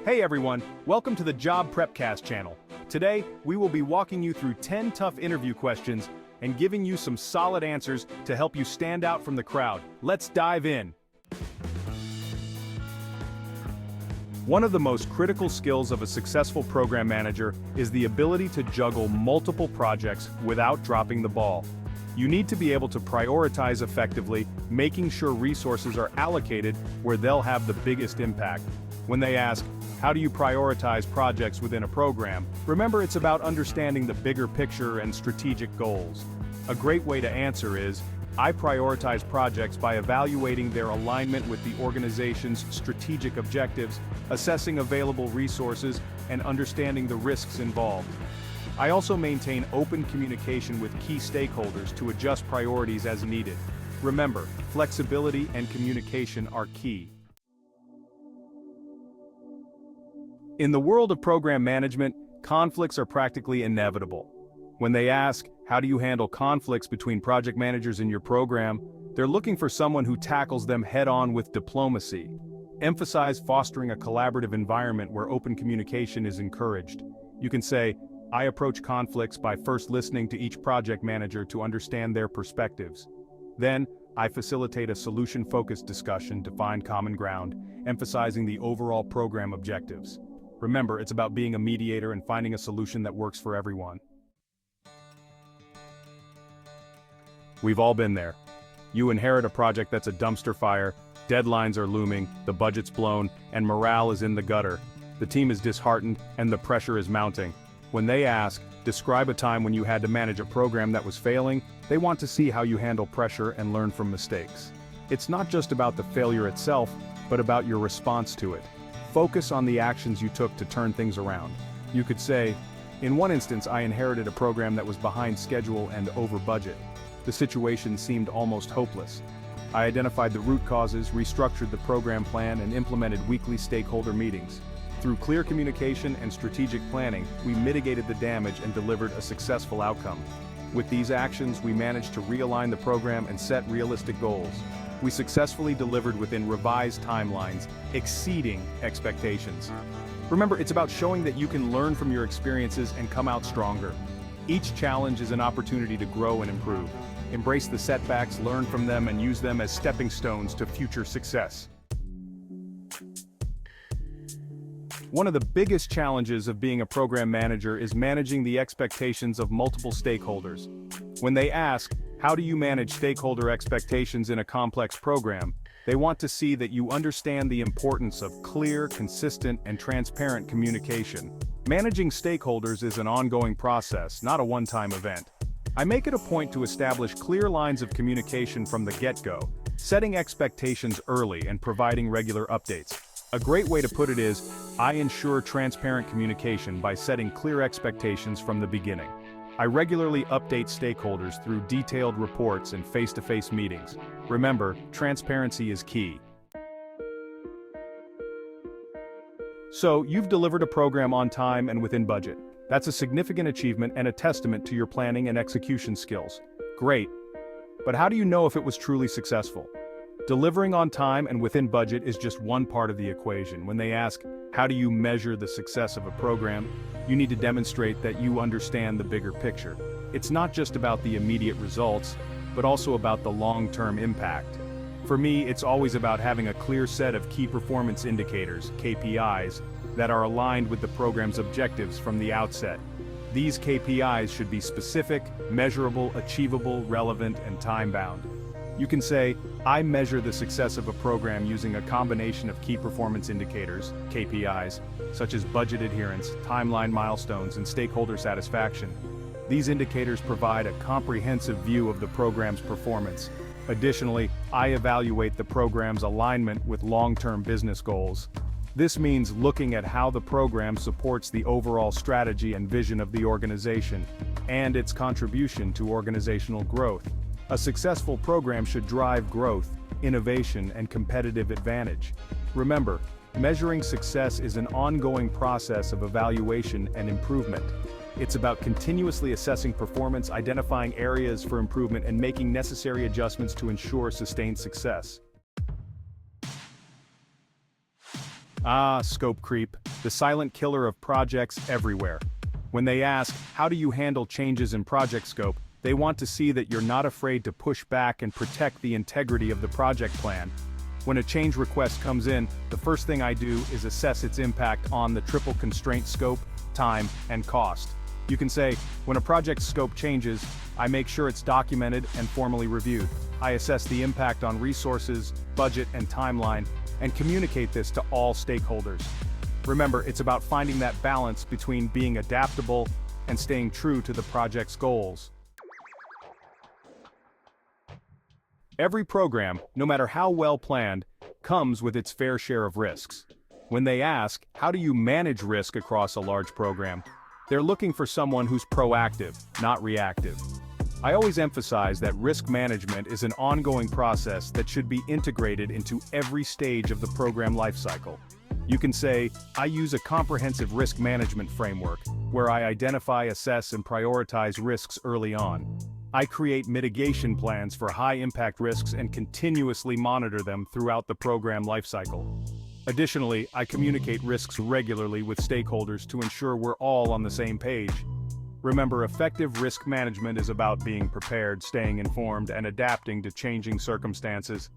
Hey everyone, welcome to the Job Prepcast channel. Today, we will be walking you through 10 tough interview questions and giving you some solid answers to help you stand out from the crowd. Let's dive in. One of the most critical skills of a successful program manager is the ability to juggle multiple projects without dropping the ball. You need to be able to prioritize effectively, making sure resources are allocated where they'll have the biggest impact. When they ask, how do you prioritize projects within a program? Remember, it's about understanding the bigger picture and strategic goals. A great way to answer is, I prioritize projects by evaluating their alignment with the organization's strategic objectives, assessing available resources, and understanding the risks involved. I also maintain open communication with key stakeholders to adjust priorities as needed. Remember, flexibility and communication are key. In the world of program management, conflicts are practically inevitable. When they ask, how do you handle conflicts between project managers in your program, they're looking for someone who tackles them head-on with diplomacy. Emphasize fostering a collaborative environment where open communication is encouraged. You can say, I approach conflicts by first listening to each project manager to understand their perspectives. Then, I facilitate a solution-focused discussion to find common ground, emphasizing the overall program objectives. Remember, it's about being a mediator and finding a solution that works for everyone. We've all been there. You inherit a project that's a dumpster fire, deadlines are looming, the budget's blown, and morale is in the gutter. The team is disheartened, and the pressure is mounting. When they ask, describe a time when you had to manage a program that was failing, they want to see how you handle pressure and learn from mistakes. It's not just about the failure itself, but about your response to it. Focus on the actions you took to turn things around. You could say, in one instance, I inherited a program that was behind schedule and over budget. The situation seemed almost hopeless. I identified the root causes, restructured the program plan, and implemented weekly stakeholder meetings. Through clear communication and strategic planning, we mitigated the damage and delivered a successful outcome. With these actions, we managed to realign the program and set realistic goals. We successfully delivered within revised timelines, exceeding expectations. Remember, it's about showing that you can learn from your experiences and come out stronger. Each challenge is an opportunity to grow and improve. Embrace the setbacks, learn from them, and use them as stepping stones to future success. One of the biggest challenges of being a program manager is managing the expectations of multiple stakeholders. When they ask, how do you manage stakeholder expectations in a complex program? They want to see that you understand the importance of clear, consistent, and transparent communication. Managing stakeholders is an ongoing process, not a one-time event. I make it a point to establish clear lines of communication from the get-go, setting expectations early and providing regular updates. A great way to put it is, I ensure transparent communication by setting clear expectations from the beginning. I regularly update stakeholders through detailed reports and face-to-face meetings. Remember, transparency is key. So, you've delivered a program on time and within budget. That's a significant achievement and a testament to your planning and execution skills. Great. But how do you know if it was truly successful? Delivering on time and within budget is just one part of the equation. When they ask, how do you measure the success of a program, you need to demonstrate that you understand the bigger picture. It's not just about the immediate results, but also about the long-term impact. For me, it's always about having a clear set of key performance indicators, KPIs, that are aligned with the program's objectives from the outset. These KPIs should be specific, measurable, achievable, relevant, and time-bound. You can say, I measure the success of a program using a combination of key performance indicators, KPIs, such as budget adherence, timeline milestones, and stakeholder satisfaction. These indicators provide a comprehensive view of the program's performance. Additionally, I evaluate the program's alignment with long-term business goals. This means looking at how the program supports the overall strategy and vision of the organization, and its contribution to organizational growth. A successful program should drive growth, innovation, and competitive advantage. Remember, measuring success is an ongoing process of evaluation and improvement. It's about continuously assessing performance, identifying areas for improvement, and making necessary adjustments to ensure sustained success. Scope creep. the silent killer of projects everywhere. When they ask, how do you handle changes in project scope, they want to see that you're not afraid to push back and protect the integrity of the project plan. When a change request comes in, the first thing I do is assess its impact on the triple constraint scope, time, and cost. You can say, when a project scope changes, I make sure it's documented and formally reviewed. I assess the impact on resources, budget, and timeline, and communicate this to all stakeholders. Remember, it's about finding that balance between being adaptable and staying true to the project's goals. Every program, no matter how well planned, comes with its fair share of risks. When they ask, how do you manage risk across a large program, they're looking for someone who's proactive, not reactive. I always emphasize that risk management is an ongoing process that should be integrated into every stage of the program lifecycle. You can say, I use a comprehensive risk management framework, where I identify, assess, and prioritize risks early on. I create mitigation plans for high-impact risks and continuously monitor them throughout the program lifecycle. Additionally, I communicate risks regularly with stakeholders to ensure we're all on the same page. Remember, effective risk management is about being prepared, staying informed, and adapting to changing circumstances.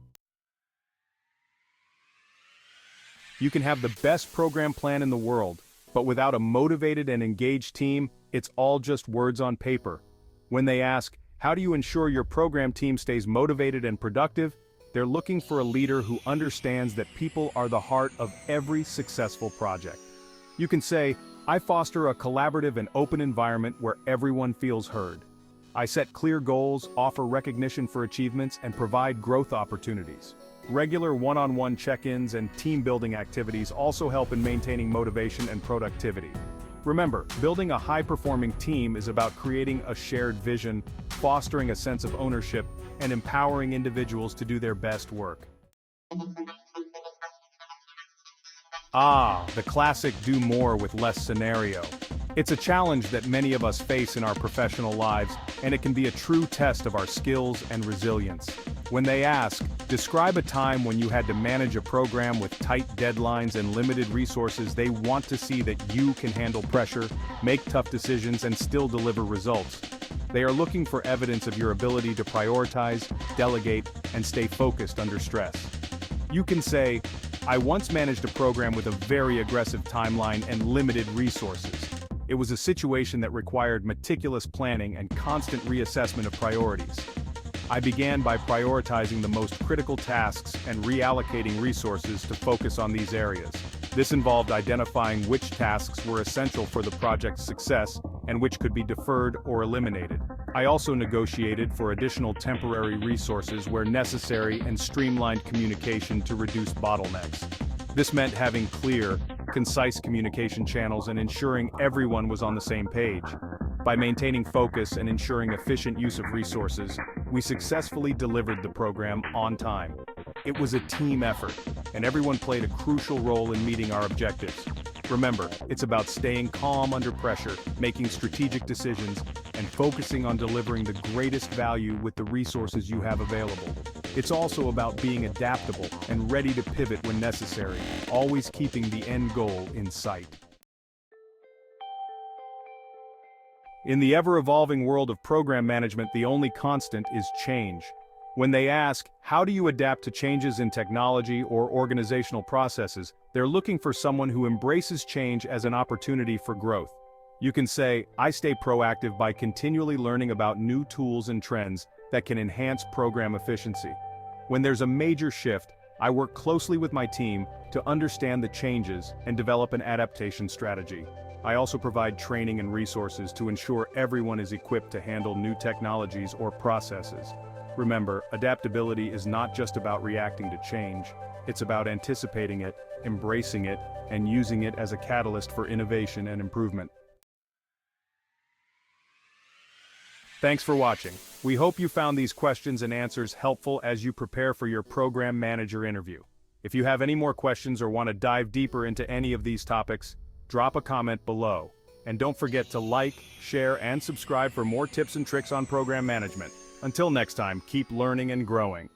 You can have the best program plan in the world, but without a motivated and engaged team, it's all just words on paper. When they ask, how do you ensure your program team stays motivated and productive? They're looking for a leader who understands that people are the heart of every successful project. You can say, I foster a collaborative and open environment where everyone feels heard. I set clear goals, offer recognition for achievements, and provide growth opportunities. Regular one-on-one check-ins and team-building activities also help in maintaining motivation and productivity. Remember, building a high-performing team is about creating a shared vision, fostering a sense of ownership, and empowering individuals to do their best work. The classic do more with less scenario. It's a challenge that many of us face in our professional lives, and it can be a true test of our skills and resilience. When they ask, describe a time when you had to manage a program with tight deadlines and limited resources, they want to see that you can handle pressure, make tough decisions, and still deliver results. They are looking for evidence of your ability to prioritize, delegate, and stay focused under stress. You can say, I once managed a program with a very aggressive timeline and limited resources. It was a situation that required meticulous planning and constant reassessment of priorities. I began by prioritizing the most critical tasks and reallocating resources to focus on these areas. This involved identifying which tasks were essential for the project's success and which could be deferred or eliminated. I also negotiated for additional temporary resources where necessary and streamlined communication to reduce bottlenecks. This meant having clear, concise communication channels and ensuring everyone was on the same page. By maintaining focus and ensuring efficient use of resources, we successfully delivered the program on time. It was a team effort, and everyone played a crucial role in meeting our objectives. Remember, it's about staying calm under pressure, making strategic decisions, and focusing on delivering the greatest value with the resources you have available. It's also about being adaptable and ready to pivot when necessary, always keeping the end goal in sight. In the ever-evolving world of program management, the only constant is change. When they ask, how do you adapt to changes in technology or organizational processes, they're looking for someone who embraces change as an opportunity for growth. You can say, I stay proactive by continually learning about new tools and trends that can enhance program efficiency. When there's a major shift, I work closely with my team to understand the changes and develop an adaptation strategy. I also provide training and resources to ensure everyone is equipped to handle new technologies or processes. Remember, adaptability is not just about reacting to change, it's about anticipating it, embracing it, and using it as a catalyst for innovation and improvement. Thanks for watching. We hope you found these questions and answers helpful as you prepare for your program manager interview. If you have any more questions or want to dive deeper into any of these topics, drop a comment below. And don't forget to like, share, and subscribe for more tips and tricks on program management. Until next time, keep learning and growing.